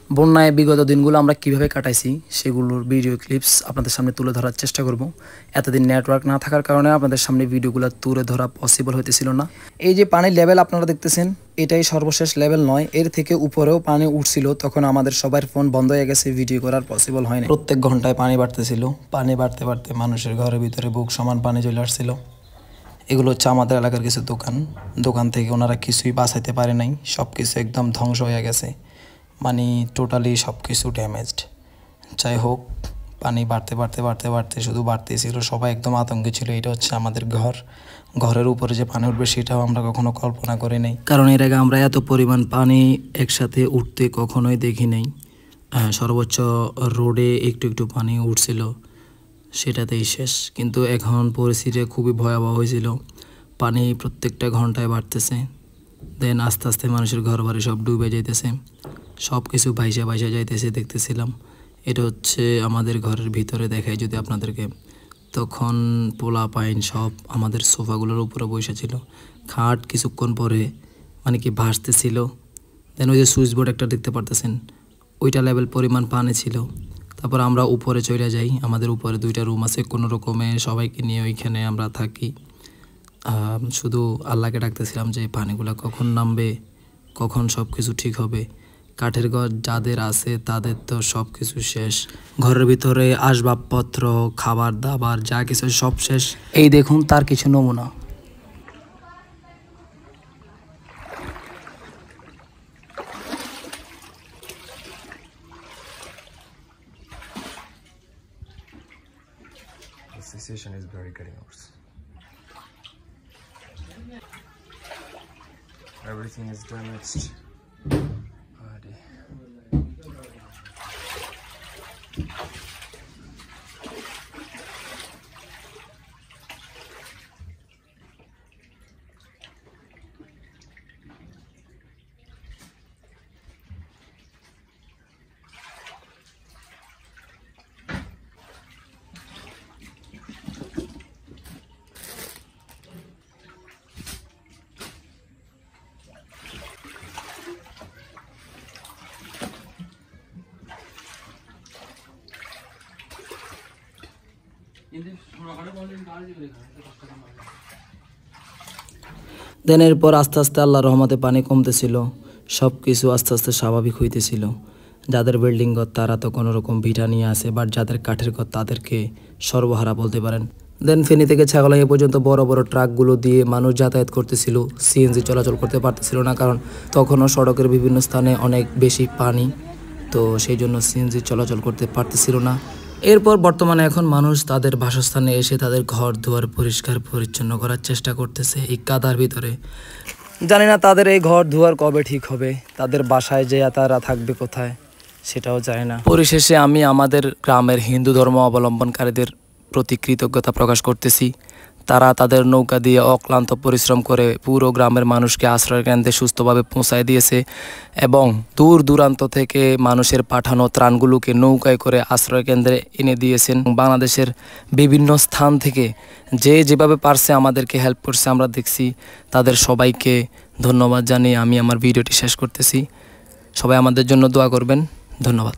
বন্যায় বিগত দিনগুলো আমরা কিভাবে কাটাইছি সেগুলোর ভিডিও ক্লিপস আপনাদের সামনে তুলে ধরার চেষ্টা করব। এতদিন নেটওয়ার্ক না থাকার কারণে আপনাদের সামনে ভিডিওগুলো তুলে ধরা পসিবল হইতেছিল না। এই যে পানির লেভেল আপনারা দেখতেছেন, এটাই সর্বশেষ লেভেল নয়, এর থেকে উপরেও পানি উঠছিল। তখন আমাদের সবার ফোন বন্ধ হয়ে গেছে, ভিডিও করার পসিবল হয় না। প্রত্যেক ঘন্টায় পানি বাড়তেছিল। পানি বাড়তে বাড়তে মানুষের ঘরের ভিতরে বুক সমান পানি চলে আসছিল। এগুলো হচ্ছে আমাদের এলাকার কিছু দোকান থেকে ওনারা কিছুই বাঁচাইতে পারে নাই, সব কিছু একদম ধ্বংস হয়ে গেছে, মানে টোটালি সব কিছু ড্যামেজড। যাই হোক, পানি বাড়তে শুধু বাড়তেই ছিল, সবাই একদম আতঙ্কে ছিল। এটা হচ্ছে আমাদের ঘরের উপরে যে পানি উঠবে সেটাও আমরা কখনো কল্পনা করি নাই, কারণ এর আগে আমরা এত পরিমাণ পানি একসাথে উঠতে কখনোই দেখি নাই। সর্বোচ্চ রোডে একটু পানি উঠছিল, সেটাতেই শেষ। কিন্তু এখন পরিস্থিতি খুবই ভয়াবহ হয়েছিল। পানি প্রত্যেকটা ঘন্টায় বাড়তেছে, দেন আস্তে আস্তে মানুষের ঘর বাড়ি সব ডুবে যাইতেছে, সব কিছু ভাইসা যাইতেছে দেখতেছিলাম। এটা হচ্ছে আমাদের ঘরের ভিতরে দেখায় যদি আপনাদেরকে। তখন পোলা পাইন সব আমাদের সোফাগুলোর উপরে বসে ছিল। খাট কিছুক্ষণ পরে মানে কি ভাসতেছিল। দেন ওই যে সুইচ বোর্ড একটা দেখতে পারতেছেন, ওইটা লেভেল পরিমাণ পানি ছিল। তারপর আমরা উপরে চলে যাই, আমাদের উপরে 2টা রুম আছে, কোনো রকমে সবাইকে নিয়ে ওইখানে আমরা থাকি। শুধু আল্লাহকে ডাকতেছিলাম যে পানিগুলো কখন নামবে, কখন সব কিছু ঠিক হবে। কাঠের ঘর যাদের আছে তাদের তো সব কিছু শেষ, ঘরের ভিতরে আসবাবপত্র, খাবার দাবার যা কিছু সব শেষ। এই দেখুন তার কিছু নমুনা। The situation is very getting worse. Everything is damaged. দেন এরপর আস্তে আস্তে আল্লাহর রহমতে পানি কমতেছিল, সব কিছু আস্তে আস্তে স্বাভাবিক হইতেছিল। যাদের বিল্ডিং ঘর তারা তো কোনো রকম ভিটা নিয়ে আসে, বাট যাদের কাঠের ঘর তাদেরকে সর্বহারা বলতে পারেন। দেন ফেনী থেকে ছাগলাইয়া পর্যন্ত বড় বড় ট্রাকগুলো দিয়ে মানুষ যাতায়াত করতেছিল। সিএনজি চলাচল করতে পারতেছিল না, কারণ তখনও সড়কের বিভিন্ন স্থানে অনেক বেশি পানি, তো সেই জন্য সিএনজি চলাচল করতে পারতেছিল না। এরপর বর্তমানে এখন মানুষ তাদের বাসস্থানে এসে তাদের ঘর দুয়ার পরিষ্কার পরিচ্ছন্ন করার চেষ্টা করতেছে এই কাদার ভিতরে। জানি না তাদের এই ঘর দুয়ার কবে ঠিক হবে, তাদের বাসায় যে তারা থাকবে কোথায় সেটাও জানি না। পরিশেষে আমি আমাদের গ্রামের হিন্দু ধর্ম অবলম্বনকারীদের প্রতি কৃতজ্ঞতা প্রকাশ করতেছি। তারা তাদের নৌকা দিয়ে অক্লান্ত পরিশ্রম করে পুরো গ্রামের মানুষকে আশ্রয় কেন্দ্রে সুস্থভাবে পৌঁছায় দিয়েছে এবং দূর দূরান্ত থেকে মানুষের পাঠানো ত্রাণগুলোকে নৌকায় করে আশ্রয় কেন্দ্রে এনে দিয়েছেন। বাংলাদেশের বিভিন্ন স্থান থেকে যে যেভাবে পারছে আমাদেরকে হেল্প করছে আমরা দেখছি। তাদের সবাইকে ধন্যবাদ জানিয়ে আমি আমার ভিডিওটি শেষ করতেছি। সবাই আমাদের জন্য দোয়া করবেন। ধন্যবাদ।